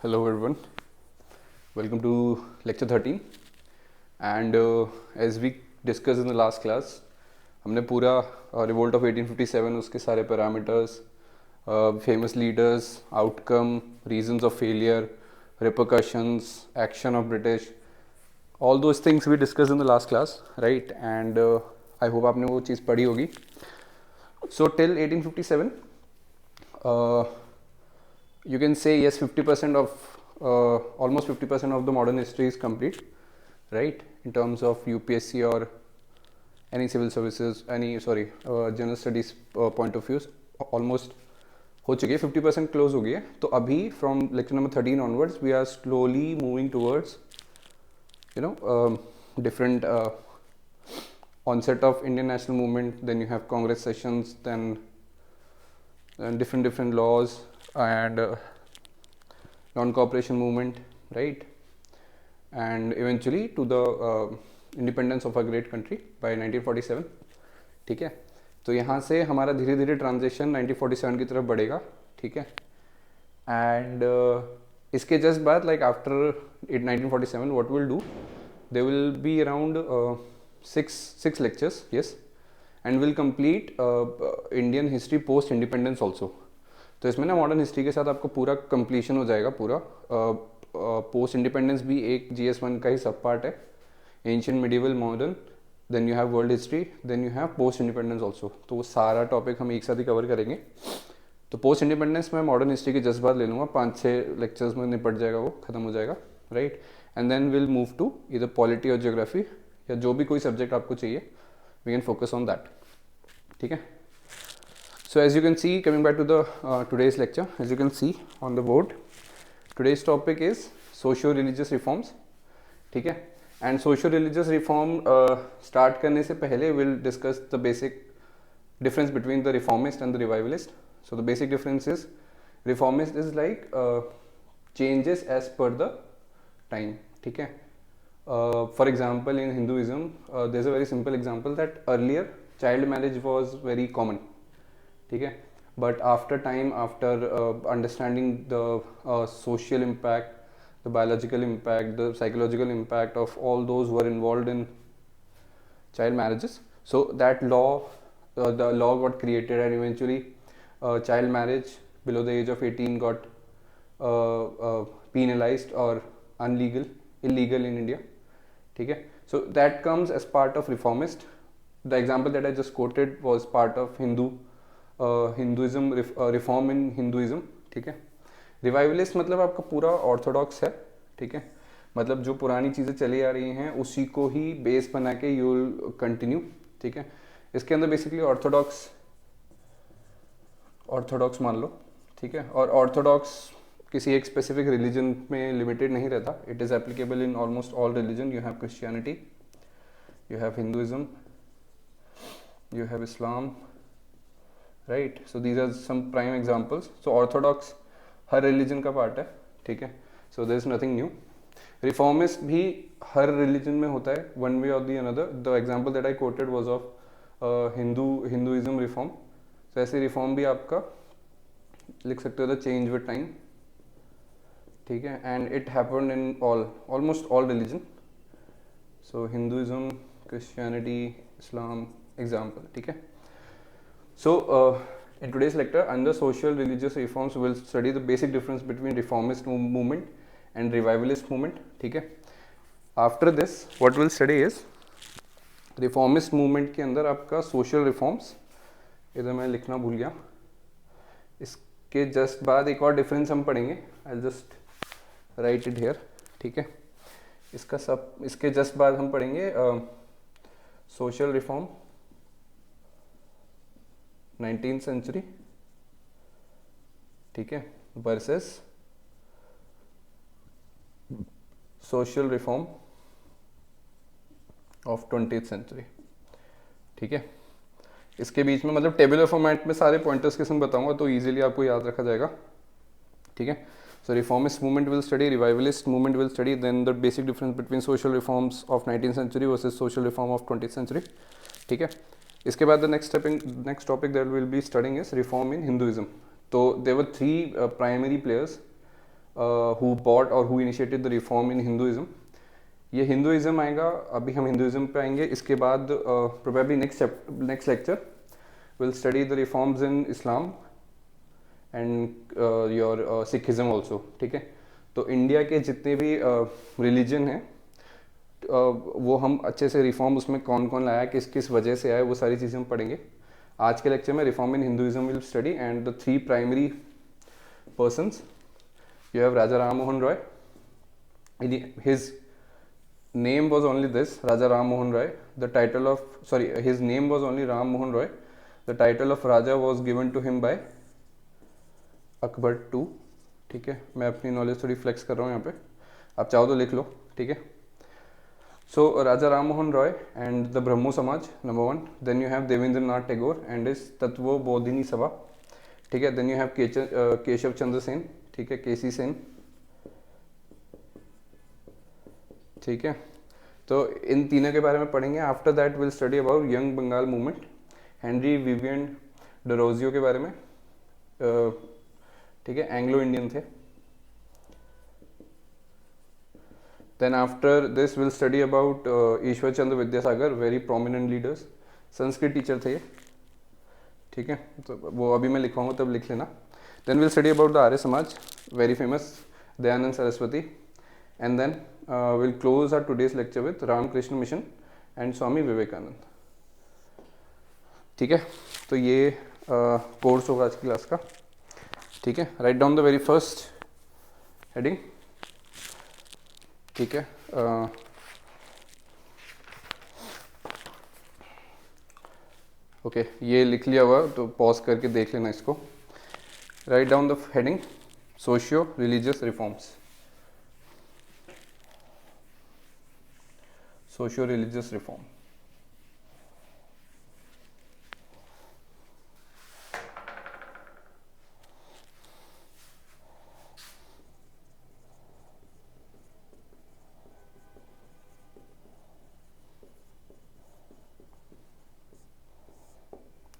Hello everyone, welcome to lecture 13 and as we discussed in the last class हमने पूरा revolt of 1857 उसके सारे parameters famous leaders outcome reasons of failure repercussions action of British all those things we discussed in the last class, right? And I hope आपने वो चीज़ पढ़ी होगी. So till 1857 you can say yes, 50% of almost 50% of the modern history is complete, right? In terms of UPSC or any civil services, general studies point of views, almost हो चुकी है, 50% close हो गई है. तो अभी from lecture number 13 onwards we are slowly moving towards different onset of Indian national movement. Then you have Congress sessions, then different laws and non-cooperation movement, right? And eventually to the independence of a great country by 1947. ठीक है, तो यहाँ से हमारा धीरे धीरे transition 1947 की तरफ बढ़ेगा. ठीक है, एंड इसके जस्ट बाद like after 1947 what will do, there will be around six lectures, yes, and will complete Indian history post independence also. तो इसमें ना मॉडर्न हिस्ट्री के साथ आपको पूरा कंप्लीशन हो जाएगा. पूरा पोस्ट इंडिपेंडेंस भी एक GS1 का ही सब पार्ट है. Ancient medieval modern, then you have world history, then you have post independence also. तो वो सारा टॉपिक हम एक साथ ही कवर करेंगे. तो पोस्ट इंडिपेंडेंस में मॉडर्न हिस्ट्री के जस्ट बाद ले लूँगा, 5-6 लेक्चर्स में निपट जाएगा, वो खत्म हो जाएगा, right? And then will move to इधर पॉलिटी और ज्योग्राफी या जो भी कोई सब्जेक्ट आपको चाहिए, we can focus on that. ठीक है, so as you can see, coming back to the today's lecture, as you can see on the board, today's topic is socio religious reforms. ठीक है, and socio religious reform start करने से पहले will discuss the basic difference between the reformist and the revivalist. So the basic difference is reformist is like changes as per the time. ठीक है, for example in Hinduism there's a very simple example that earlier child marriage was very common. ठीक है, but after time, after understanding the social impact, the biological impact, the psychological impact of all those who are involved in child marriages, so that law the law got created and eventually child marriage below the age of 18 got penalized or illegal in India. ठीक है, so that comes as part of reformist. The example that I just quoted was part of Hinduism, reform in Hinduism. ठीक है, revivalist मतलब आपका पूरा Orthodox है. ठीक है, मतलब जो पुरानी चीज़ें चली आ रही हैं उसी को ही बेस बना के यू विल कंटिन्यू. ठीक है, इसके अंदर बेसिकली ऑर्थोडॉक्स मान लो. ठीक है, और ऑर्थोडॉक्स किसी एक स्पेसिफिक रिलीजन में लिमिटेड नहीं रहता. It is applicable in almost all religion. You have Christianity, you have Hinduism, you have Islam, right? So these are some prime examples. So orthodox हर रिलीजन का पार्ट है. ठीक है, so there is nothing new. Reformist भी हर religion में होता है, वन वे और the another. The example that I quoted was of Hinduism reform. तो ऐसे रिफॉर्म भी आपका लिख सकते हो, द चेंज विद टाइम. ठीक है, and it happened in almost all religion. So Hinduism, Christianity, Islam example. ठीक है, सो in today's lecture under social religious reforms we will study the basic difference between reformist movement and revivalist movement. ठीक है, after this what we'll study is reformist movement के अंदर आपका social reforms. इधर मैं लिखना भूल गया. इसके जस्ट बाद एक और डिफरेंस हम पढ़ेंगे. I just right it here. ठीक है, इसके जस्ट बाद हम पढ़ेंगे सोशल रिफॉर्म 19th सेंचुरी. ठीक है, versus social reform of 20th century. ठीक है, इसके बीच में मतलब टेबुलर फॉर्मेट में सारे पॉइंटर्स के संग बताऊंगा तो इजीली आपको याद रखा जाएगा. ठीक है, so reformist movement will study, revivalist movement will study, then the basic difference between social reforms of 19th century versus social reform of 20th century. ठीक है, इसके बाद the next topic that will be studying is reform in Hinduism. तो there were 3 primary players who bought और who initiated the reform in Hinduism. ये Hinduism आएगा, अभी हम हिंदुइज्म पे आएंगे. इसके बाद probably next lecture will study the reforms in Islam and your Sikhism also. ठीक है, तो इंडिया के जितने भी रिलीजन हैं वो हम अच्छे से रिफॉर्म उसमें कौन कौन लाया, किस किस वजह से आया, वो सारी चीज़ें हम पढ़ेंगे. आज के लेक्चर में reform in Hinduism will study and the 3 primary persons. You have Raja Ram Mohan Roy. His name was only this, Raja Ram Mohan Roy. The title of, sorry, his name was only Ram Mohan Roy. The title of Raja was given to him by Akbar II. ठीक है, मैं अपनी knowledge थोड़ी flex कर रहा हूँ यहाँ पे, आप चाहो तो लिख लो. ठीक है, so Raja Ram Mohan Roy and the Brahmo Samaj number 1. Then you have Devendra Nath Tagore and इस तत्व बोधिनी सभा. ठीक है, then you have Keshab Chandra Sen. ठीक है, केसी सेन. ठीक है, तो इन तीनों के बारे में पढ़ेंगे. After that will study about young Bengal movement, Henry Vivian Derozio के बारे में. ठीक है, एंग्लो इंडियन थे. Then after this will study about Ishwar Chandra Vidyasagar, very prominent leaders, Sanskrit teacher थे ये. ठीक है, तो वो अभी मैं लिखवाऊंगा तब लिख लेना. Then will study about the Arya Samaj, very famous, Dayanand Saraswati. And then will close our today's lecture with Ramakrishna Mission and Swami Vivekananda. ठीक है, तो ये कोर्स होगा आज की क्लास का. ठीक है, write down the very first heading. ठीक है, ओके, ये लिख लिया हुआ तो पॉज करके देख लेना इसको. Write down the heading, socio religious reforms. Socio religious reform.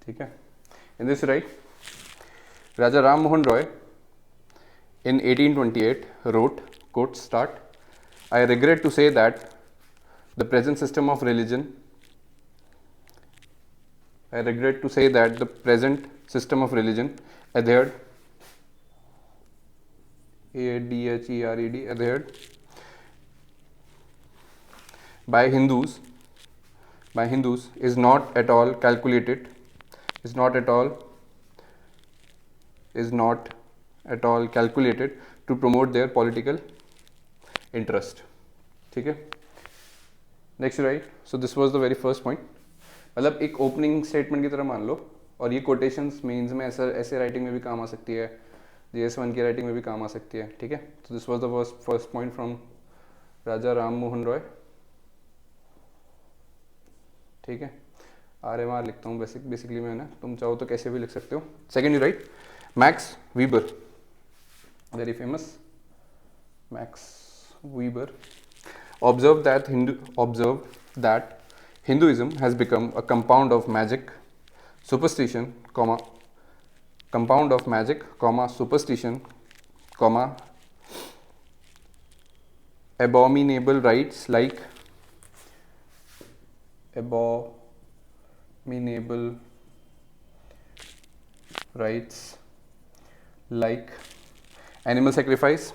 ठीक है, in this right, Raja Ram Mohan Roy in 1828 wrote, quote, start, I regret to say that the present system of religion, I regret to say that the present system of religion adhered, A-D-H-E-R-E-D, adhered by Hindus is not at all calculated, is not at all calculated to promote their political interest. ठीक है, next right. So this was the very first point. मतलब एक opening statement की तरह मान लो, और ये quotations mains में ऐसे राइटिंग में भी काम आ सकती है, GS1 की राइटिंग में भी काम आ सकती है. ठीक है, तो this was the first point from Raja Ram Mohan Roy. ठीक है, RMR लिखता हूँ बेसिकली मैं ना, तुम चाहो तो कैसे भी लिख सकते हो. Second you right, Max Weber, very famous, Max Weber, observed that Hinduism has become a compound of magic, superstition, superstition, abominable rites like animal sacrifice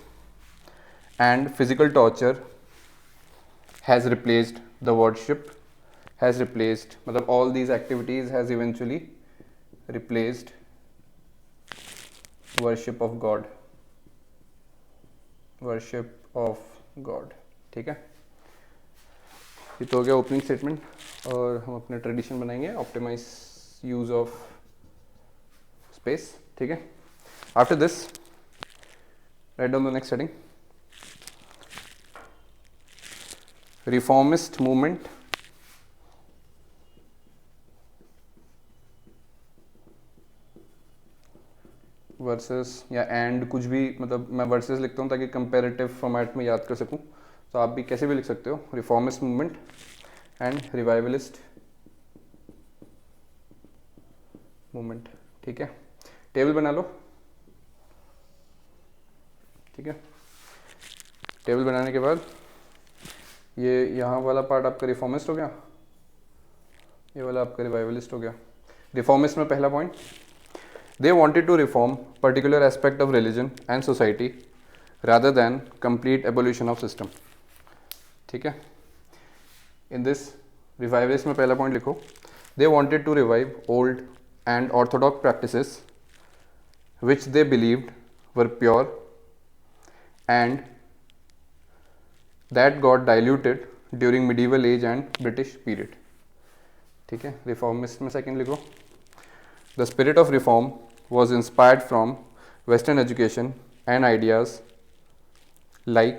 and physical torture has replaced the worship, मतलब all these activities has eventually replaced worship of God. ठीक है, ये तो हो गया opening statement, और हम अपने ट्रेडिशन बनाएंगे, ऑप्टिमाइज यूज ऑफ स्पेस. ठीक है, after this write down the next heading, reformist movement versus, या एंड कुछ भी, मतलब मैं वर्सेस लिखता हूँ ताकि कंपैरेटिव फॉर्मेट में याद कर सकूँ, तो आप भी कैसे भी लिख सकते हो. Reformist movement and revivalist movement. ठीक है, टेबल बना लो. ठीक है। टेबल बनाने के बाद ये यहाँ वाला पार्ट आपका रिफॉर्मिस्ट हो गया, ये वाला आपका रिवाइवलिस्ट हो गया। रिफॉर्मिस्ट में पहला point, they wanted to reform particular aspect of religion and society rather than complete evolution of system. ठीक है। इन दिस रिवाइवलिस्ट में पहला पॉइंट लिखो, they wanted to revive old and orthodox practices which they believed were pure and that got diluted during medieval age and British period. ठीक है। Reformist में second लिखो, the spirit of reform was inspired from western education and ideas like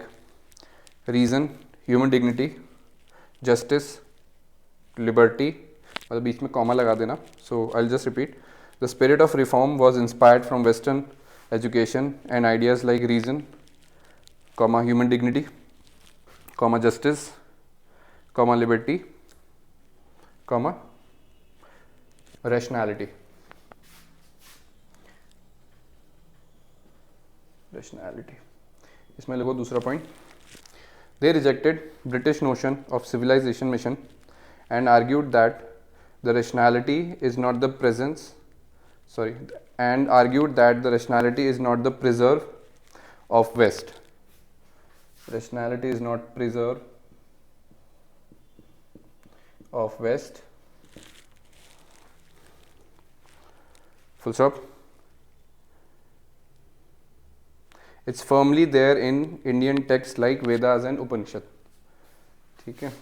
reason, human dignity, justice, liberty, मतलब बीच में comma लगा देना, so I'll just repeat. The spirit of reform was inspired from Western education and ideas like reason, human dignity, justice, liberty, rationality. इसमें लिखो दूसरा point, they rejected British notion of civilization mission and argued that the rationality is not the preserve of West. Rationality is not preserve of West. Full stop. It's firmly there in Indian texts like Vedas and Upanishad. ठीक है,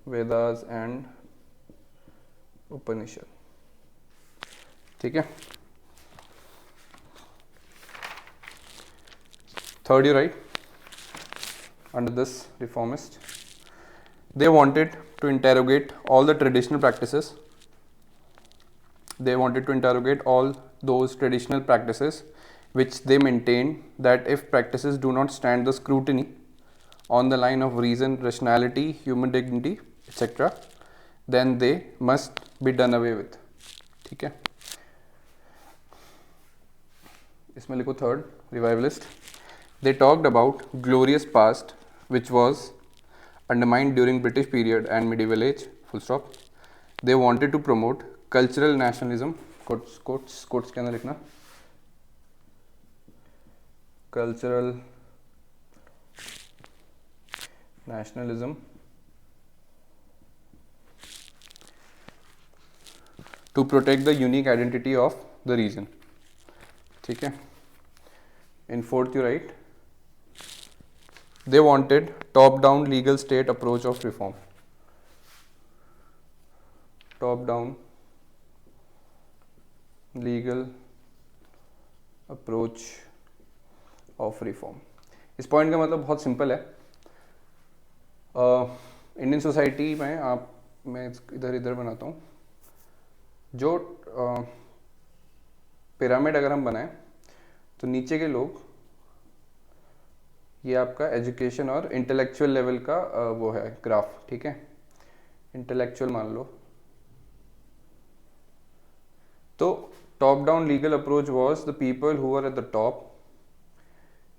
Vedas and Upanishad. ठीक है। Third, you write under this reformist, they wanted to interrogate all the traditional practices. They wanted to interrogate all those traditional practices which they maintained that if practices do not stand the scrutiny on the line of reason, rationality, human dignity, etc., then they must be done away with. ठीक है। इसमें लिखो third, revivalist, they talked about glorious past which was undermined during British period and medieval age, full stop. They wanted to promote cultural nationalism, quotes के अंदर लिखना, cultural nationalism to protect the unique identity of the region. ठीक है। In fourth, you write, they wanted top-down legal state approach of reform. Top-down legal approach of reform. इस point का मतलब बहुत simple है। इंडियन सोसाइटी में मैं इधर बनाता हूँ, जो पिरामिड अगर हम बनाएं तो नीचे के लोग, ये आपका एजुकेशन और इंटेलेक्चुअल लेवल का वो है ग्राफ। ठीक है, इंटेलेक्चुअल मान लो। तो top down legal approach was the people who are at the top,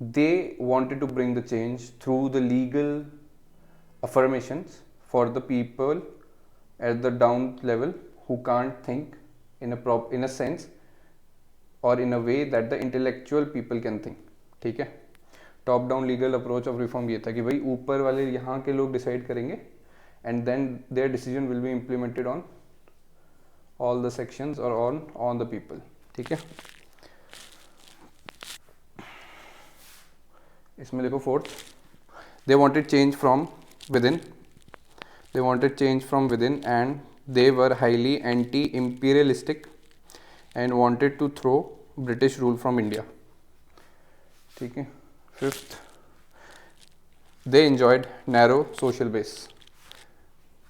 they wanted to bring the change through the legal affirmations for the people at the down level who can't think in a sense or in a way that the intellectual people can think. ठीक है। Top down legal approach of reform ये था कि भाई ऊपर वाले यहाँ के लोग डिसाइड करेंगे and then their decision will be implemented on all the sections और ऑन द पीपल। ठीक है। इसमें लिखो fourth, they wanted change from within, they wanted change from within and they were highly anti-imperialistic and wanted to throw British rule from India. ठीक है। Fifth, they enjoyed narrow social base.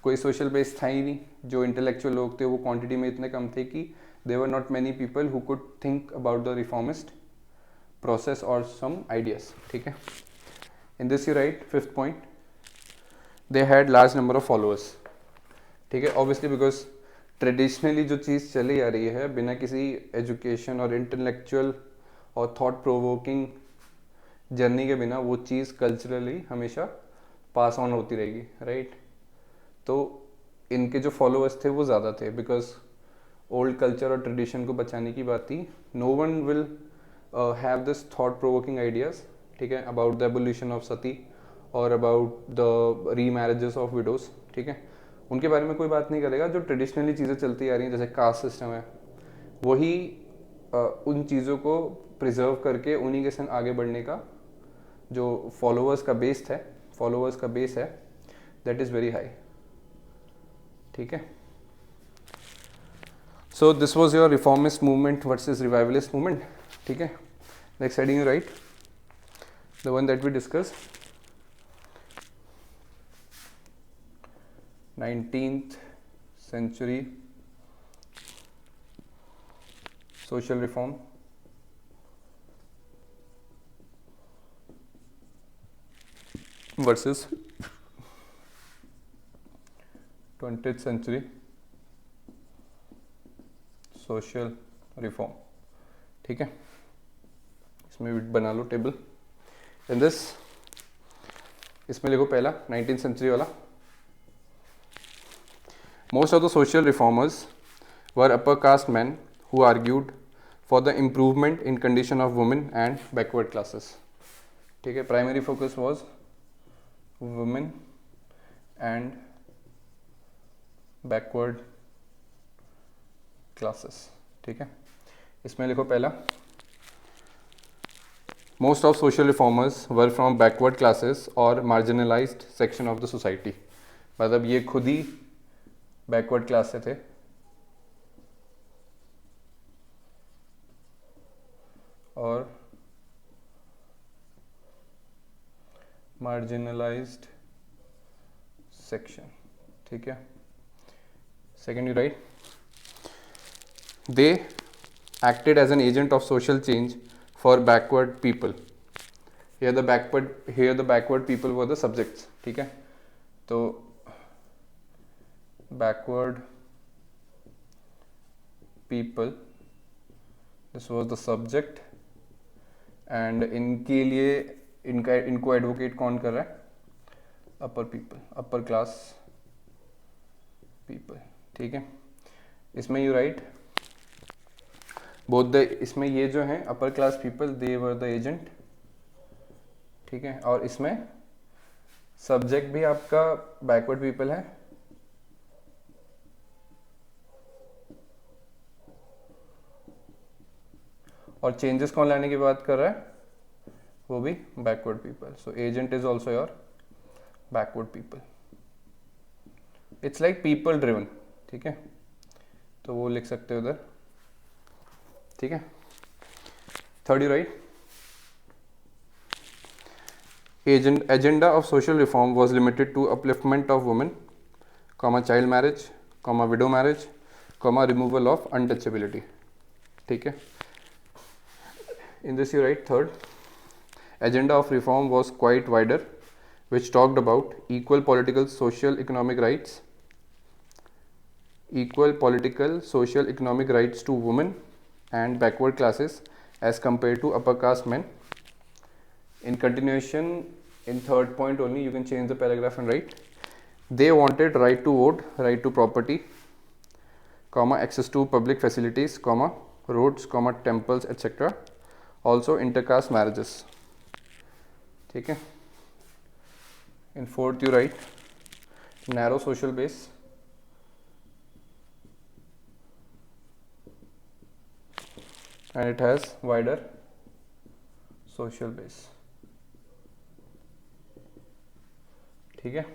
कोई social base था ही नहीं, जो intellectual लोग थे वो quantity में इतने कम थे कि there were not many people who could think about the reformist process or some ideas. ठीक है। In this you write fifth point, they had large number of followers. ठीक है। obviously because ट्रेडिशनली जो चीज़ चली आ रही है बिना किसी एजुकेशन और इंटेलेक्चुअल और थॉट प्रोवोकिंग जर्नी के बिना वो चीज़ कल्चरली हमेशा पास ऑन होती रहेगी, राइट। तो इनके जो फॉलोअर्स थे वो ज़्यादा थे, बिकॉज ओल्ड कल्चर और ट्रेडिशन को बचाने की बात थी। No one will have this thought provoking ideas, ठीक है, about the evolution of sati और about the remarriages of widows, ठीक है। उनके बारे में कोई बात नहीं करेगा। जो ट्रेडिशनली चीज़ें चलती आ रही हैं, जैसे कास्ट सिस्टम है, वही उन चीज़ों को प्रिजर्व करके उन्हीं के संग आगे बढ़ने का जो फॉलोअर्स का बेस है दैट इज़ वेरी हाई, ठीक है। So this was your reformist movement versus revivalist movement, ठीक है। Next heading you write the one that we discuss 19th century social reform versus 20th century social reform, ठीक है। इसमें भी बना लो table. In this इसमें लिखो पहला 19th century वाला। Most of the social reformers were upper caste men who argued for the improvement in condition of women and backward classes, ठीक है। Primary focus was women and backward classes, ठीक है। इसमें लिखो पहला Most of social reformers were from backward classes or marginalized section of the society, मतलब ये खुद ही बैकवर्ड क्लास से थे और मार्जिनलाइज्ड सेक्शन, ठीक है। Second you write they acted as an agent of social change for backward people. Here the backward people were the subjects, ठीक है। तो backward people, this was the subject, and इनके लिए इनको एडवोकेट कौन कर रहा है? अपर पीपल, अपर क्लास पीपल, ठीक है। इसमें यू राइट बोथ द, इसमें ये जो हैं upper class people they were the agent, ठीक है। और इसमें सब्जेक्ट भी आपका बैकवर्ड पीपल है और चेंजेस कौन लाने की बात कर रहा है? वो भी backward people. So agent is also your backward people. It's like people driven, ठीक है। तो वो लिख सकते हो उधर, ठीक है। Third you write agenda of social reform was limited to upliftment of women, child marriage, widow marriage, removal of untouchability, ठीक है। In this you write third, agenda of reform was quite wider, which talked about equal political, social, economic rights to women and backward classes as compared to upper caste men. In continuation, in third point only, you can change the paragraph and write, they wanted right to vote, right to property, access to public facilities, roads, temples, etc. Also intercaste marriages, ठीक है। In fourth you write narrow social base, and it has wider social base, ठीक है।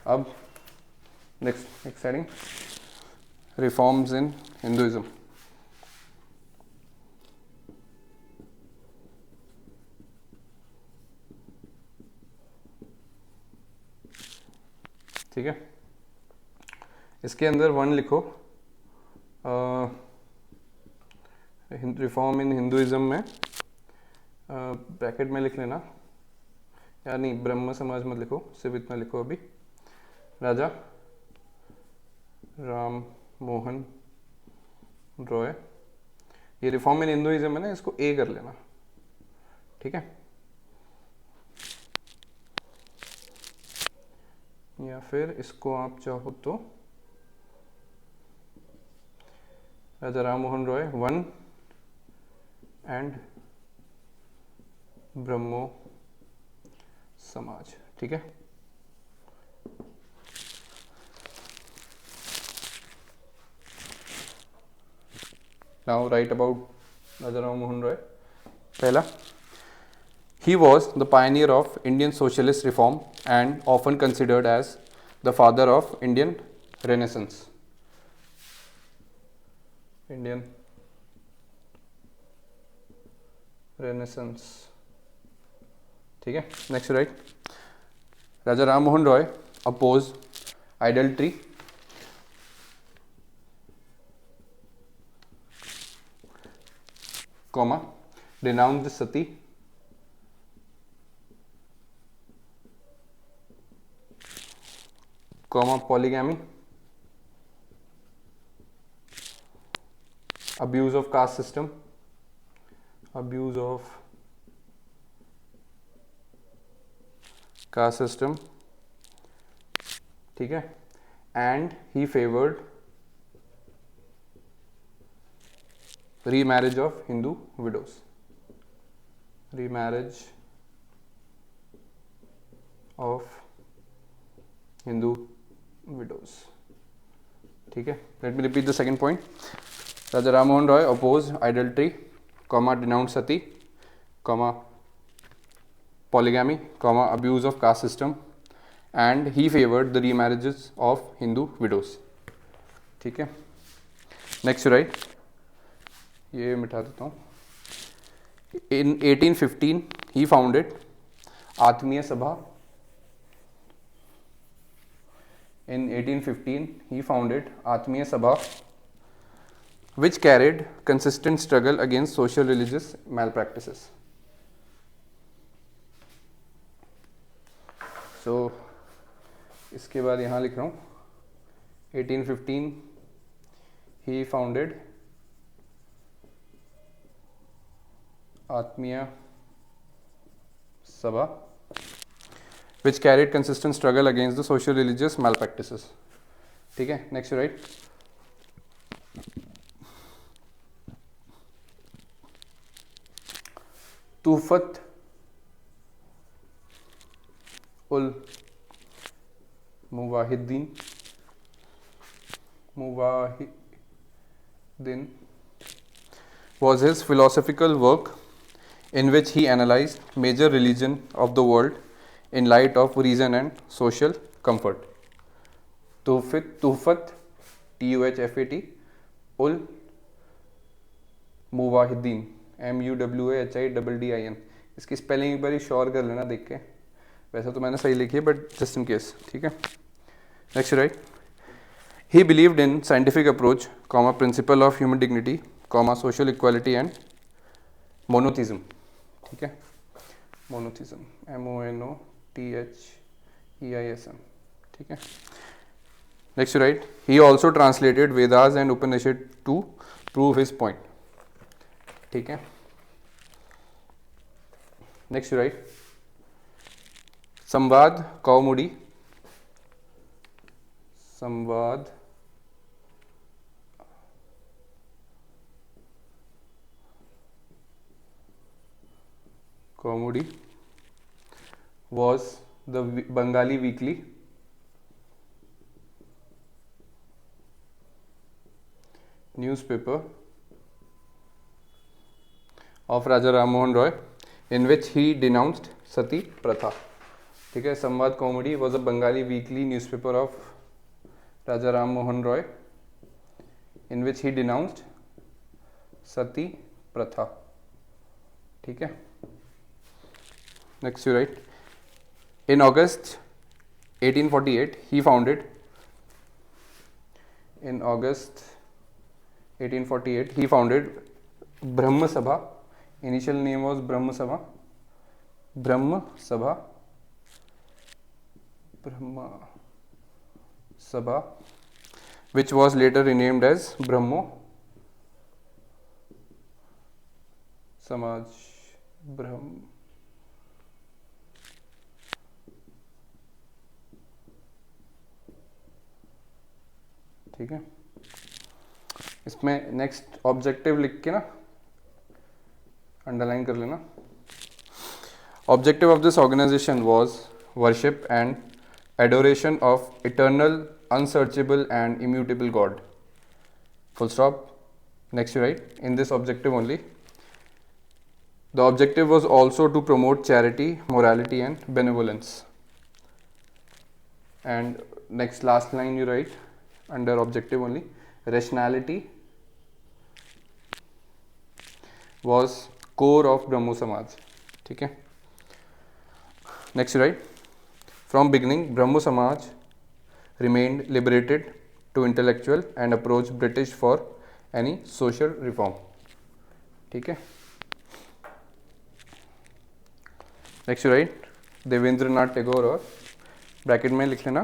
अब next heading reforms in Hinduism, ठीक है। इसके अंदर one लिखो रिफॉर्म इन हिंदुइज्म में, ब्रैकेट में लिख लेना, या नहीं ब्रह्म समाज मत लिखो, सिर्फ इतना लिखो अभी, राजा राम मोहन रॉय ये रिफॉर्म इन हिंदुइज्म है ना, इसको ए कर लेना, ठीक है। या फिर इसको आप चाहो तो राजा राम मोहन रॉय वन एंड ब्रह्मो समाज, ठीक है। नाउ राइट अबाउट राजा राम मोहन रॉय। पहला, he was the pioneer of Indian socialist reform and often considered as the father of Indian Renaissance. Indian Renaissance, ठीक है। Next right, Raja Ram Mohan Roy oppose idolatry, comma, denounced sati, comma, polygamy, abuse of caste system, abuse of caste system, ठीक है, and he favored remarriage of Hindu widows, remarriage of Hindu widows, ठीक है। Let me repeat the second point, Raja Ram Mohan Roy oppose idolatry, comma, denounce sati, comma, polygamy, comma, abuse of caste system, and he favored the remarriages of Hindu widows, ठीक है। Next right, ये मिटा देता हूँ। In 1815 he founded आत्मीय सभा, in 1815 he founded आत्मीय सभा which carried consistent struggle against social religious malpractices. So इसके बाद यहाँ लिख रहा हूँ 1815 he founded आत्मीय सभा which carried consistent struggle against the social religious malpractices, ठीक है। Next right, Tuhfat ul Muwahhidin was his philosophical work in which he analyzed major religion of the world in light of reason and social comfort. Tuhfat, Tuhfat, ul मुवाहिद्दीन, MUWAHIDDIN, इसकी spelling एक बार sure कर लेना देख के, वैसे तो मैंने सही लिखी है बट जस्ट इन केस, ठीक है। Next right, he believed in scientific approach, comma, principle of human dignity, comma, social equality and monotheism, ठीक है। मोनोथिज्म, MONOTHEISM, ठीक है। Next right, he also translated Vedas and Upanishad to prove his point, ठीक है। Next right, संवाद कौमुदी, संवाद कौमुदी was the Bengali weekly newspaper of Raja Ram Mohan Roy in which he denounced sati pratha, ठीक है। संवाद कौमुदी was a Bengali weekly newspaper of Raja Ram Mohan Roy in which he denounced sati pratha, ठीक है। Next you write, in August 1848 he founded, in August 1848 he founded Brahma Sabha, initial name was Brahma Sabha, Brahma Sabha, which was later renamed as Brahmo समाज ब्रह्म ठीक है। इसमें next objective लिख के ना underline कर लेना। Objective of this organisation was worship and adoration of eternal unsearchable and immutable God, full stop. Next you write, in this objective only, the objective was also to promote charity, morality and benevolence. And next last line you write under objective only, rationality was core of Brahmo Samaj. ठीक है। Next you write, from beginning Brahmo Samaj remained liberated to intellectual and approach British for any social reform. ठीक है। Next right Debendranath Tagore, और bracket में लिख लेना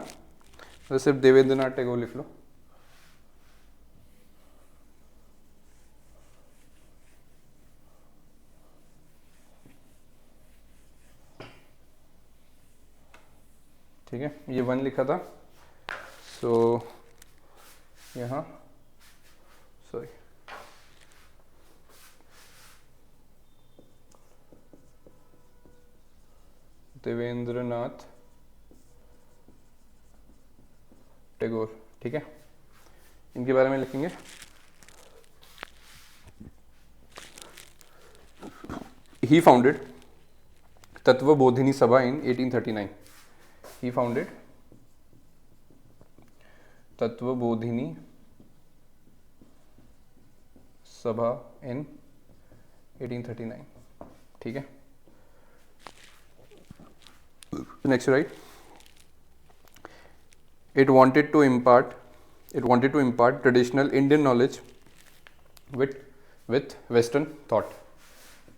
तो सिर्फ देवेंद्रनाथ टैगोर लिख लो। ठीक है, ये 1 लिखा था, सो यहाँ सॉरी देवेंद्रनाथ टैगोर। ठीक है, इनके बारे में लिखेंगे। ही फाउंडेड तत्वबोधिनी सभा इन 1839। ही फाउंडेड तत्वबोधिनी सभा इन 1839। ठीक है। Next right, it wanted to impart traditional Indian knowledge with Western thought.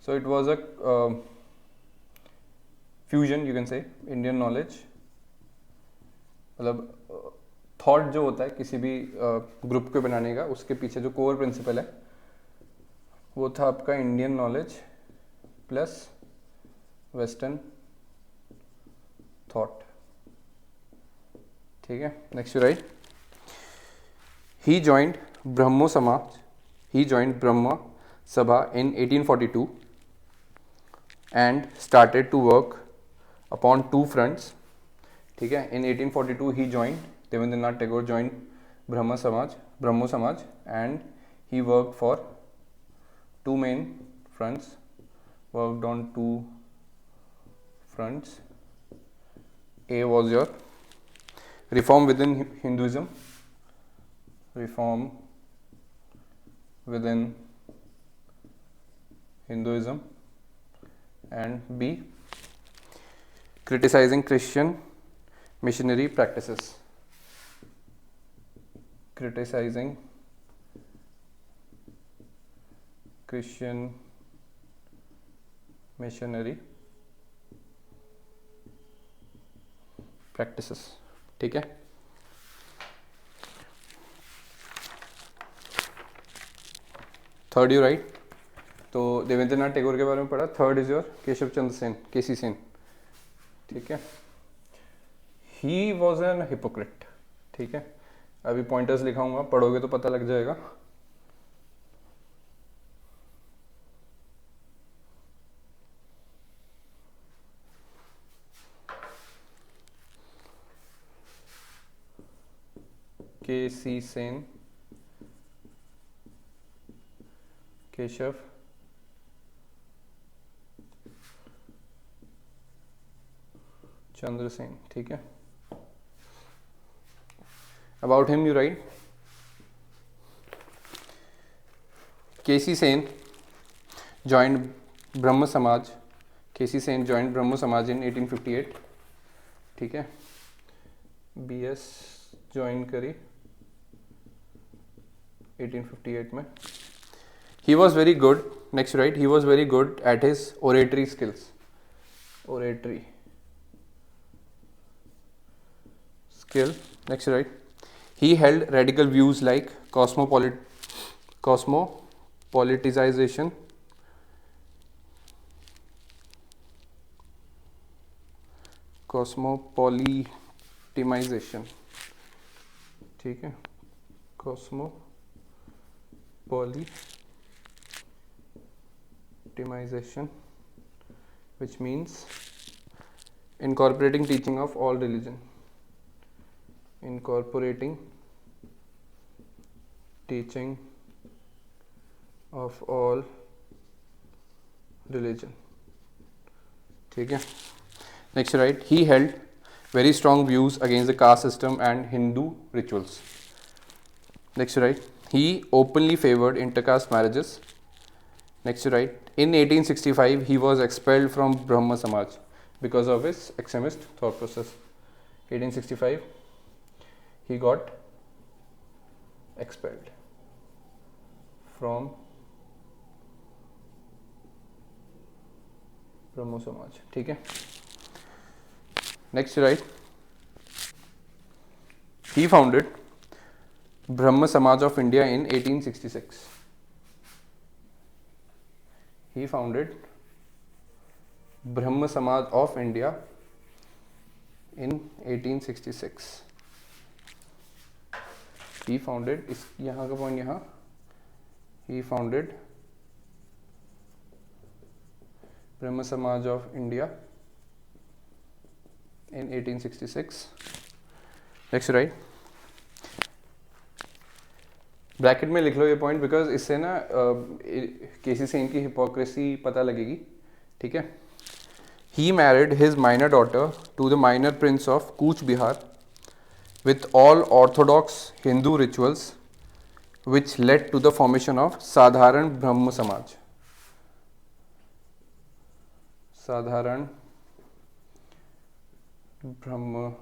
So it was a fusion, you can say, Indian knowledge, मतलब थॉट जो होता है किसी भी ग्रुप को बनाने का, उसके पीछे जो कोर प्रिंसिपल है वो था आपका Indian knowledge plus western thought. ठीक है। Next right, he joined Brahmo Samaj, he joined Brahma Sabha in 1842 and started to work upon 2 fronts। ठीक है, in 1842 he joined, Devendranath Tagore joined Brahmo Samaj and he work for 2 main fronts, worked on 2 fronts. A was your reform within Hinduism, reform within Hinduism, and B, criticizing Christian missionary practices, criticizing Christian missionary practices। ठीक है। Third you right, तो देवेंद्रनाथ टैगोर के बारे में पढ़ा। Third is your Keshav Chandra Sen, केसी सेन। ठीक है, ही was N hypocrite. ठीक है, अभी पॉइंटर्स लिखाऊंगा, पढ़ोगे तो पता लग जाएगा। केसी सेन, केशव चंद्र सेन। ठीक है, about him you right, KC Sen joined Brahma समाज, केसी सेन joined ब्रह्म समाज in 1858। ठीक है, BS ज्वाइन करी 1858 में। He was very good, next right, he was very good at his oratory skills, oratory skill। Next right, he held radical views like cosmopolitization, कॉस्मोपॉलिटिमाइजेशन, ठीक है, कॉस्मोपॉलिटिमाइजेशन which means incorporating teaching of all religion, incorporating teaching of all religion, ठीक है. Next right, he held very strong views against the caste system and Hindu rituals. Next right, he openly favored intercaste marriages. Next right, in 1865 he was expelled from Brahma Samaj because of his extremist thought process. 1865 he got expelled from Brahmo Samaj, ठीक है. Next right, he founded Brahma Samaj of India in 1866. He founded Brahma Samaj of India in 1866. He founded, इस यहाँ का point यहाँ, he founded Brahma Samaj of India in 1866. Next right, bracket में लिख लो ये point, because इससे ना केसी सेन की हिपोक्रेसी पता लगेगी, ठीक है. He married his minor daughter to the minor prince of Cooch Behar with all orthodox Hindu rituals which led to the formation of Sadharan Brahmo समाज. साधारण ब्रह्म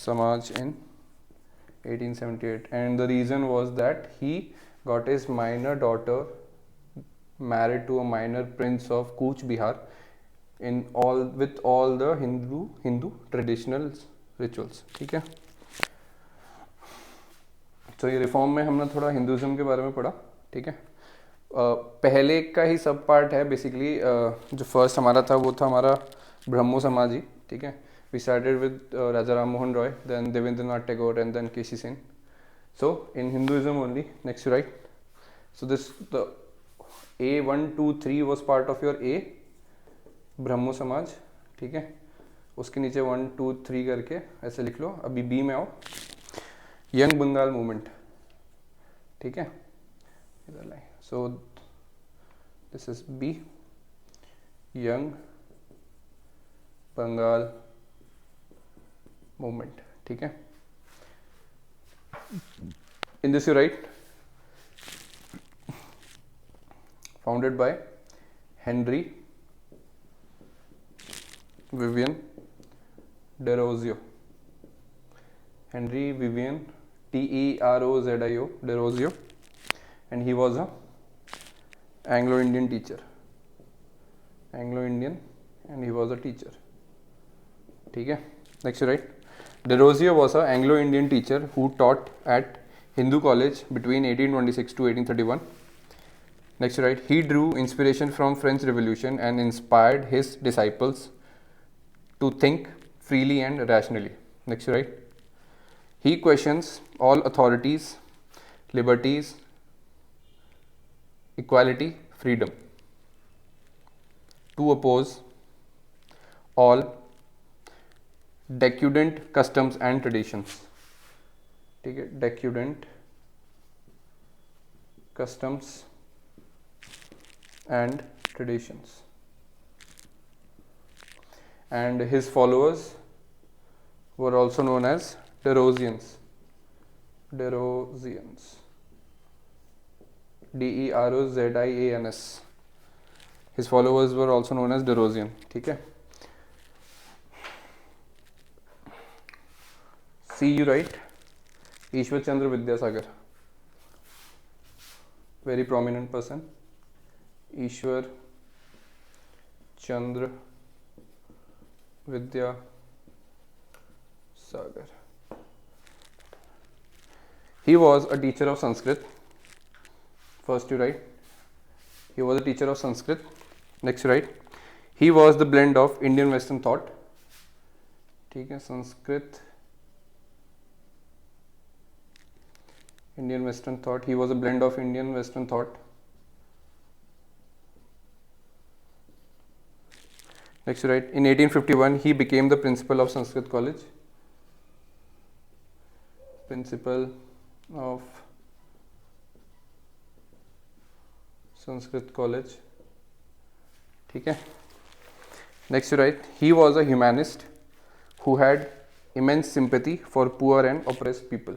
समाज in 1878, and the reason was that he got his minor daughter married to a minor prince of Cooch Bihar in all with all the Hindu traditional rituals, ठीक है. तो ये reform में हमने थोड़ा हिंदुज़म के बारे में पढ़ा, ठीक है. पहले का ही सब पार्ट है बेसिकली. जो फर्स्ट हमारा था वो था हमारा ब्रह्मो समाजी, ठीक है. We started with Raja Ram Mohan Roy, then Devendranath Tagore, and then K.C. Sen. So in Hinduism only. Next, right? So this the A1, 2, 3 was part of your A, ब्रह्मो समाज, ठीक है. उसके नीचे 1, 2, 3 करके ऐसे लिख लो. अभी B में आओ, यंग बंगाल मूवमेंट, ठीक है. So this is B, young Bengal movement, ठीक है. In this you write founded by Henry Vivian Derozio. Henry Vivian Terozio Derozio, and he was a Anglo-Indian teacher. Anglo-Indian, and he was a teacher, ठीक है. Next you write Derozio was an Anglo-Indian teacher who taught at Hindu College between 1826 to 1831. Next right, he drew inspiration from French Revolution and inspired his disciples to think freely and rationally. Next right, he questions all authorities, liberties, equality, freedom, to oppose all decadent customs and traditions, ठीक है. decadent customs and traditions, and his followers were also known as Derosians. Derosians, Derozans. His followers were also known as Derosian, ठीक है. See you right, Ishwar Chandra Vidyasagar, very prominent person. Ishwar Chandra Vidyasagar. He was a teacher of Sanskrit. First you write, he was a teacher of Sanskrit. Next you write, he was the blend of Indian Western thought ठीक है, Sanskrit, Indian Western thought. He was a blend of Indian Western thought. Next, right. In 1851, he became the principal of Sanskrit College. Principal of Sanskrit College. ठीक है. Next, right. He was a humanist who had immense sympathy for poor and oppressed people.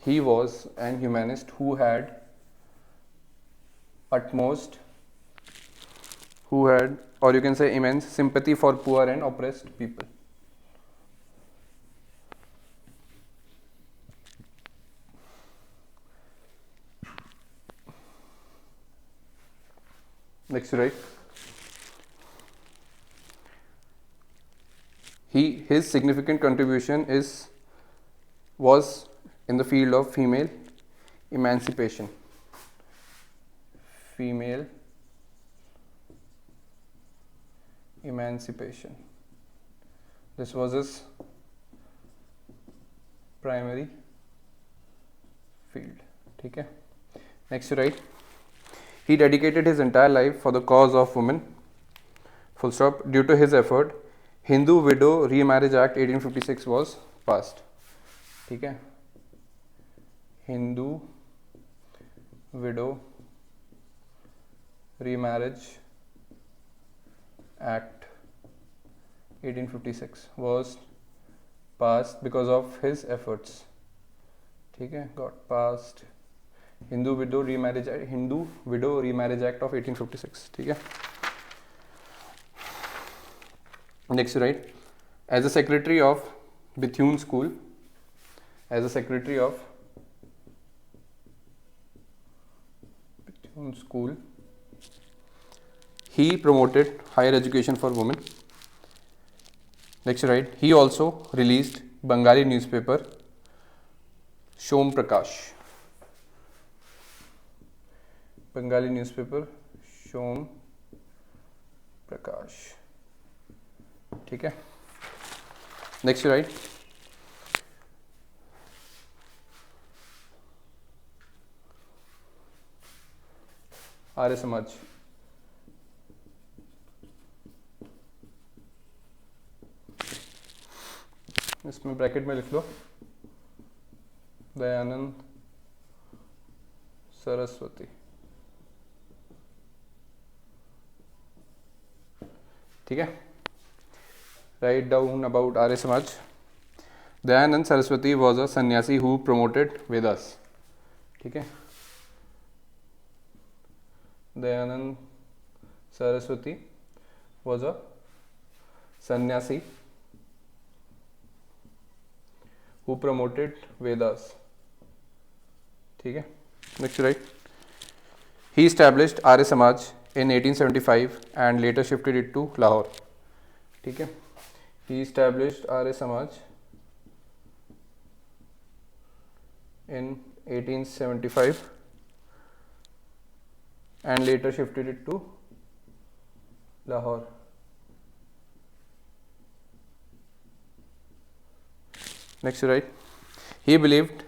He was an humanist who had utmost, or you can say immense sympathy for poor and oppressed people. Next, right. His significant contribution was in the field of female emancipation. Female emancipation. This was his primary field. ठीक है. Next, right. He dedicated his entire life for the cause of women. Full stop. Due to his effort, Hindu Widow Remarriage Act 1856 was passed. ठीक है. Hindu Widow Remarriage Act 1856 was passed because of his efforts. ठीक है. Got passed. Hindu Widow Remarriage Act of 1856. ठीक है. Next, right. As a secretary of Bethune School, he promoted higher education for women. Next, right. He also released Bengali newspaper Shom Prakash. Bengali newspaper Shom Prakash. ठीक है. Next, right. Arya Samaj. इसमें bracket में लिख लो दयानंद सरस्वती. ठीक है. Write down about Arya Samaj. Dayanand Saraswati was a sannyasi who promoted Vedas. ठीक है. Dayanand Saraswati was a sannyasi who promoted Vedas. ठीक है. Next, right. He established Arya Samaj in 1875 and later shifted it to Lahore. ठीक है. He established Arya Samaj in 1875 and later shifted it to Lahore. Next, right. He believed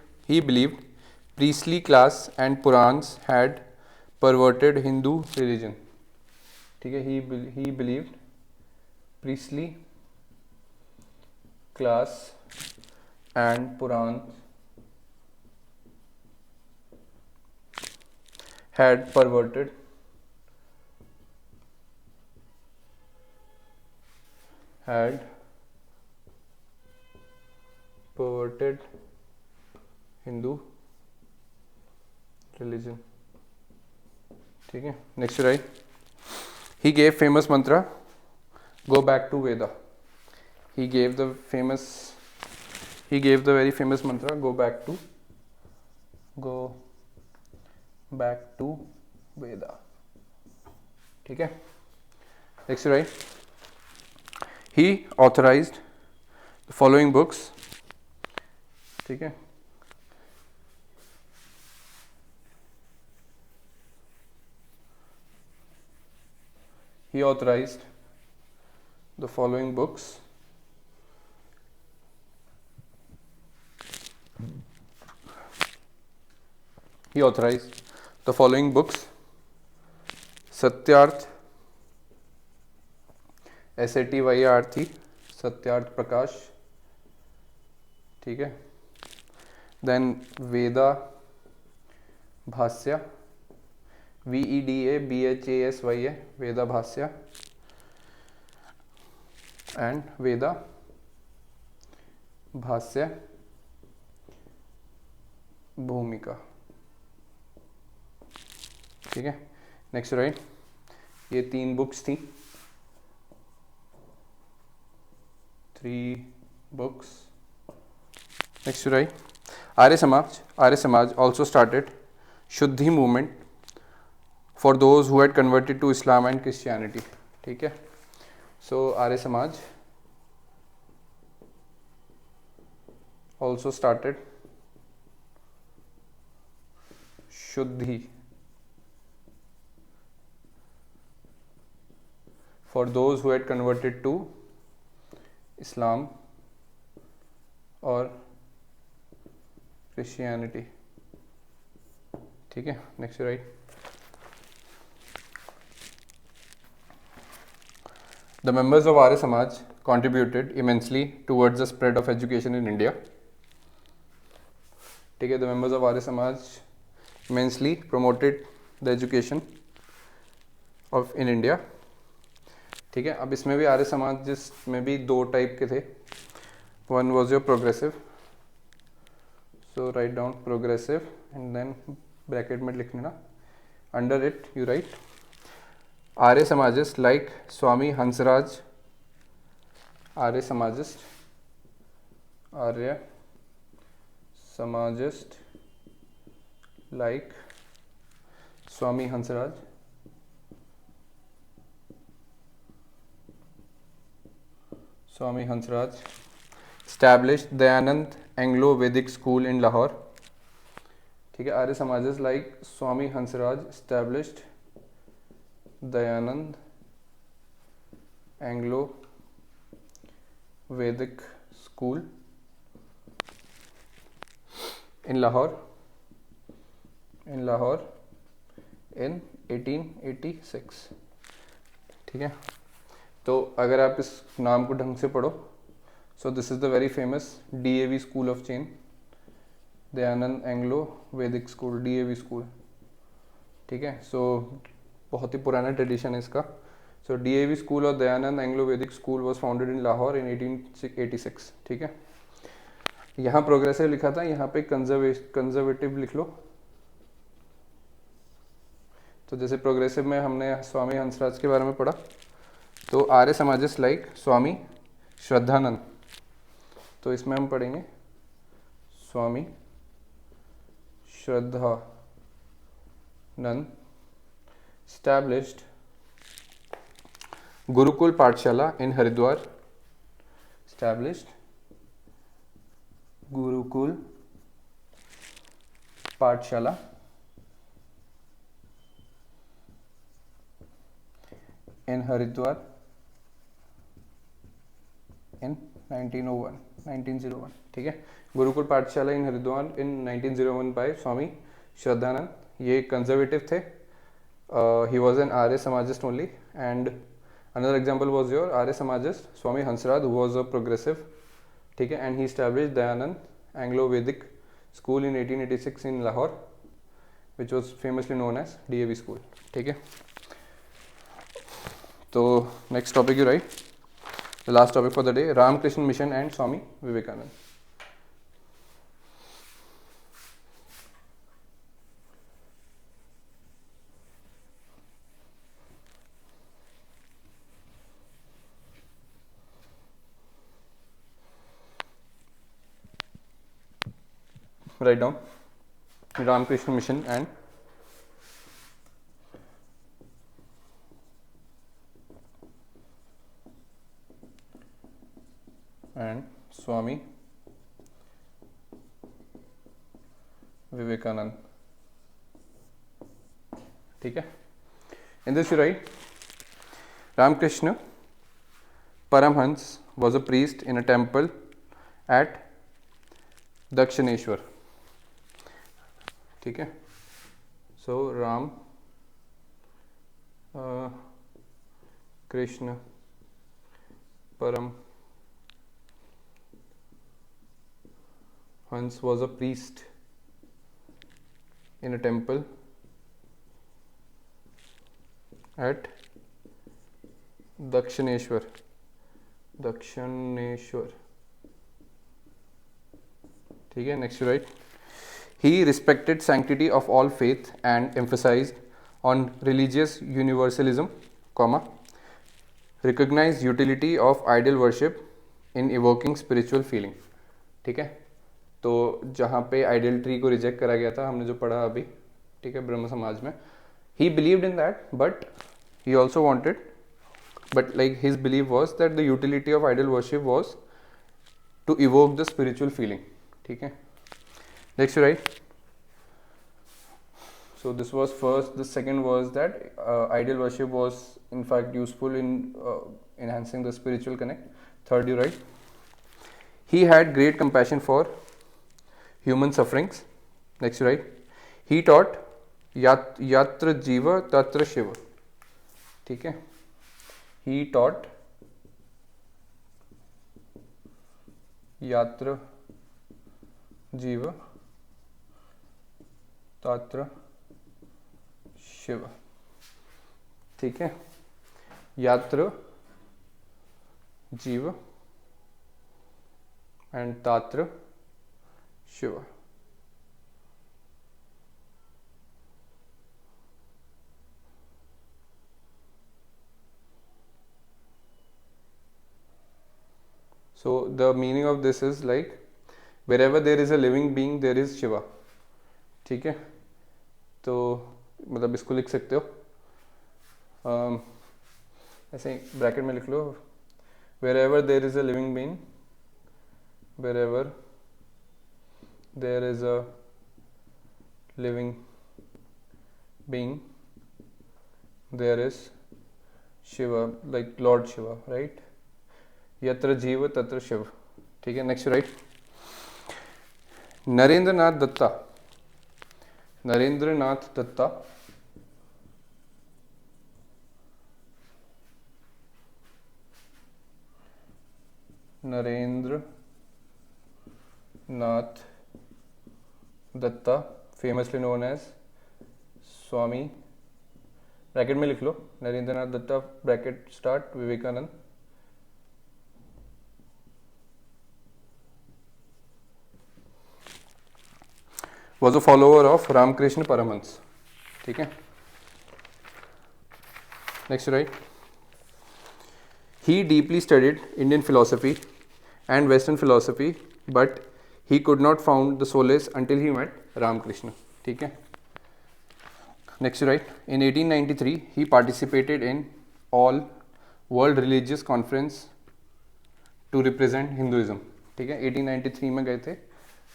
priestly class and Purans had perverted Hindu religion. ठीक है. He believed priestly class and Purans had perverted Hindu religion. ठीक है. Next, right. He gave famous mantra, go back to Veda. He gave the very famous mantra, go back to Veda. ठीक है. Next, right. He authorized the following books. ठीक है. He authorized the following books he authorized the following books: Satyarth, SATYARTH, Satyarth Prakash, ठीक है। Then वेदा भाष्य, VEDA BHASYA, वेदा भाष्य, and वेदा भाष्य भूमिका, ठीक है। नेक्स्ट राइट, ये 3 बुक्स थी, 3 books. Next right, Arya Samaj also started Shuddhi movement for those who had converted to Islam and Christianity, ठीक है। सो आर्य समाज also started शुद्धि for those who had converted to Islam और Christianity, ठीक है। Next right, the members of Arya Samaj contributed immensely towards the spread of education in India, ठीक है। the members of Arya Samaj immensely promoted the education of in India, ठीक है। अब इसमें भी आर्य समाज जिसमें भी 2 टाइप के थे, one was your progressive, so write down progressive and then bracket में लिख लेना, under it you write Arya Samajist like Swami Hansraj, Arya Samajist like Swami Hansraj, established Dayanand Anglo Vedic school in Lahore, ठीक है। Arya Samajist like Swami Hansraj established Dayanand Anglo Vedic school in Lahore in 1886, ठीक है। तो अगर आप इस नाम को ढंग से पढ़ो, so this is the very famous DAV school of chain, Dayanand Anglo Vedic school, DAV school, ठीक है। सो बहुत ही पुराना ट्रेडिशन है इसका। सो DAV स्कूल और Dayanand Anglo Vedic school was founded in Lahore in 1886, ठीक है। यहाँ प्रोग्रेसिव लिखा था, यहाँ पे कंजर्वेटिव लिख लो। तो जैसे प्रोग्रेसिव में हमने स्वामी हंसराज के बारे में पढ़ा, तो आर्य समाजिस्ट लाइक स्वामी श्रद्धानंद, तो इसमें हम पढ़ेंगे Swami Shraddhanand established Gurukul Pathshala in Haridwar, established Gurukul Pathshala in Haridwar in 1901, ठीक है। Gurukul Pathshala in Haridwar in 1901 by Swami Shraddhanand. ये कंजर्वेटिव थे, he was an Arya Samajist only, and another example was your Arya Samajist Swami Hansraj who was a progressive, ठीक है। And he established Dayanand Anglo Vedic school in 1886 in Lahore, which was famously known as DAV school, ठीक है। तो next topic you write, the last topic for the day, Ramakrishna Mission and Swami Vivekananda. Write down Ramakrishna Mission and Swami Vivekanand, ठीक है। In this you write Ramakrishna Paramhans was a priest in a temple at Dakshineshwar. ठीक है. So Ram Krishna Paramhans was a priest in a temple at Dakshineshwar. ठीक है. Next, right. He respected sanctity of all faith and emphasized on religious universalism, recognized utility of idol worship in evoking spiritual feeling. ठीक है. तो जहाँ पे आइडल्ट्री को reject करा गया था, हमने जो पढ़ा अभी, ठीक है, ब्रह्म समाज में, he believed in that, but he also wanted, but like his belief was that the utility of idol worship was to evoke the spiritual feeling. ठीक है. Next, right. So this was first. The second was that idol worship was in fact useful in enhancing the spiritual connect. Third, you write, he had great compassion for human sufferings. Next, you write, he taught yatra jiva tatra shiva. ठीक है. He taught yatra jiva tatra Shiv. ठीक है. यात्र जीव and तात्र Shiva. So the meaning of this is like wherever there is a living being there is Shiva. ठीक है. तो मतलब इसको लिख सकते हो ऐसे ही ब्रैकेट में लिख लो, wherever there is a living being, wherever there is a living being there is Shiva, like Lord Shiva, right. यत्र जीव तत्र शिव. ठीक है. Next, right. Narendranath Datta. Narendranath Datta famously known as Swami, bracket में लिख लो, Narendranath Datta bracket start Vivekananda. was a follower of Ramakrishna Paramhans. ठीक है. Next, right. He deeply studied Indian philosophy and Western philosophy, but he could not found the solace until he met Ramakrishna. ठीक है. Next, right. In 1893, he participated in all World Religious Conference to represent Hinduism. ठीक है. 1893 में गए थे.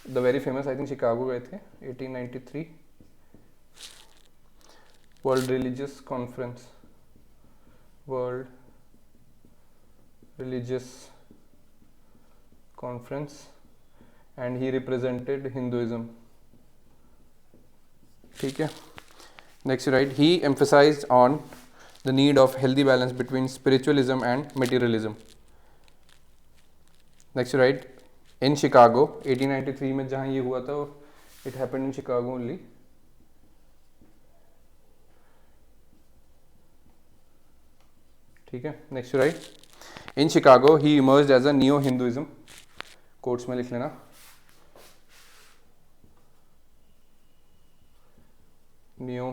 The very famous, I think Chicago गए थे 1893. World religious conference and he represented Hinduism. ठीक है. Next, right. He emphasised on the need of healthy balance between spiritualism and materialism. Next, right. In Chicago 1893 में जहाँ ये हुआ था, it happened in Chicago only. ठीक है. Next, right. In Chicago he emerged as a neo Hinduism. Quotes में लिख लेना. Neo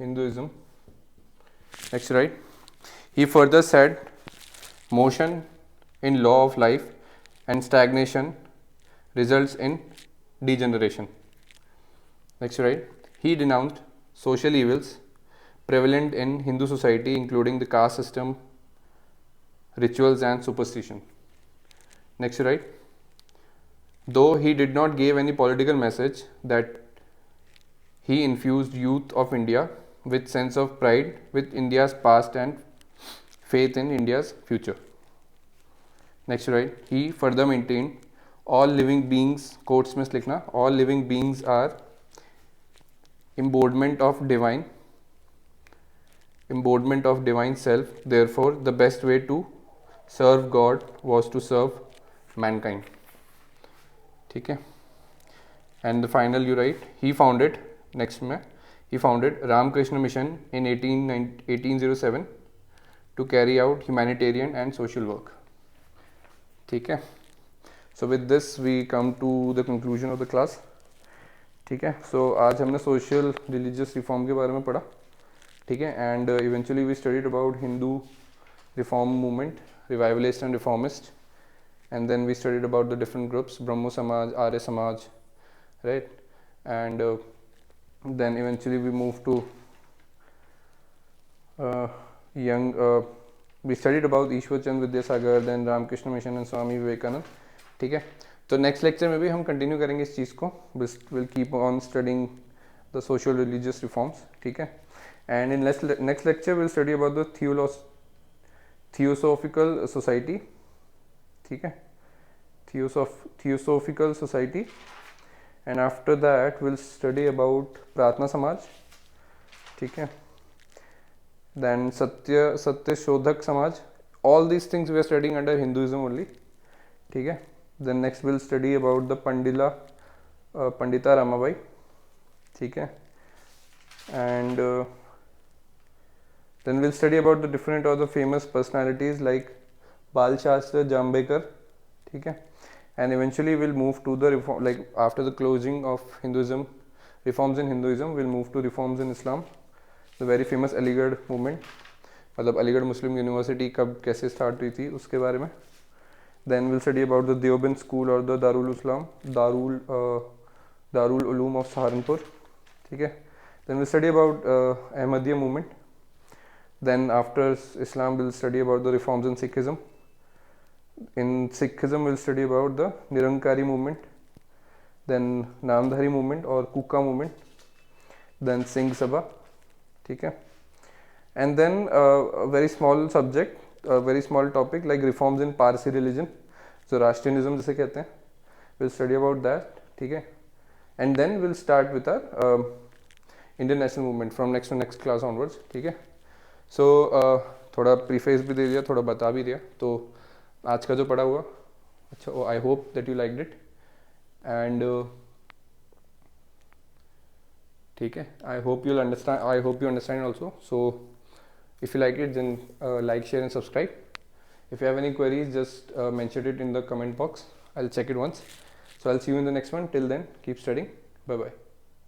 Hinduism. Next, right. He further said motion in law of life and stagnation results in degeneration. Next, right. He denounced social evils prevalent in Hindu society, including the caste system, rituals and superstition. Next, right. Though he did not give any political message, that he infused youth of India with sense of pride with India's past and faith in India's future. Next right, he further maintained all living beings, quotes में लिखना, all living beings are embodiment of divine self, therefore the best way to serve God was to serve mankind. ठीक है. And the final you write, he founded, next में, he founded Ramakrishna Mission in 1807 to carry out humanitarian and social work. ठीक है. So with this we come to the conclusion of the class. ठीक है. So आज हमने social religious reform के बारे में पढ़ा. ठीक है. And eventually we studied about Hindu reform movement, revivalist and reformist, and then we studied about the different groups, Brahmo Samaj, Arya Samaj, right? And then eventually we moved to we studied about Ishwar Chand Vidyasagar, then Ramakrishna Mission and Swami Vivekanand. ठीक है. तो next lecture में भी हम continue करेंगे इस चीज़ को. Will keep on studying the social religious reforms. ठीक है. And in next lecture will study about the theosophical society. ठीक है. Theosophical society. And after that we'll study about Pratna Samaj. ठीक है. Then Satya Shodhak Samaj. All these things we are studying under Hinduism only. ठीक है. Then next we'll study about the Pandita Ramabai. ठीक है. And then we'll study about the different other famous personalities like Bal Shastra Jambekar. ठीक है. And eventually we'll move to the reform, like after the closing of Hinduism, reforms in Hinduism, we'll move to reforms in Islam, the very famous Aligarh movement, मतलब अलीगढ़ मुस्लिम university कब कैसे start हुई थी उसके बारे में. Then we'll study about the Deoband school or the Darul Uloom of Saharanpur. ठीक है. Then we'll study about Ahmadiyya movement. Then after Islam we'll study about the reforms in Sikhism. In Sikhism we'll study about the Nirankari movement, then Namdhari movement or Kuka movement, then Singh Sabha. ठीक है. And then a very small subject, a very small topic like reforms in Parsi religion, Zoroastrianism जिसे कहते हैं, we'll study about that. ठीक है. And then we'll start with our Indian national movement from next class onwards. ठीक है. So थोड़ा preface भी दे दिया, थोड़ा बता भी दिया. तो आज का जो पढ़ा हुआ अच्छा, I hope that you liked it. And ठीक है, I hope you understand also. So if you like it then like, share and subscribe. If you have any queries just mention it in the comment box. I will check it once. So I will see you in the next one. Till then keep studying. Bye bye.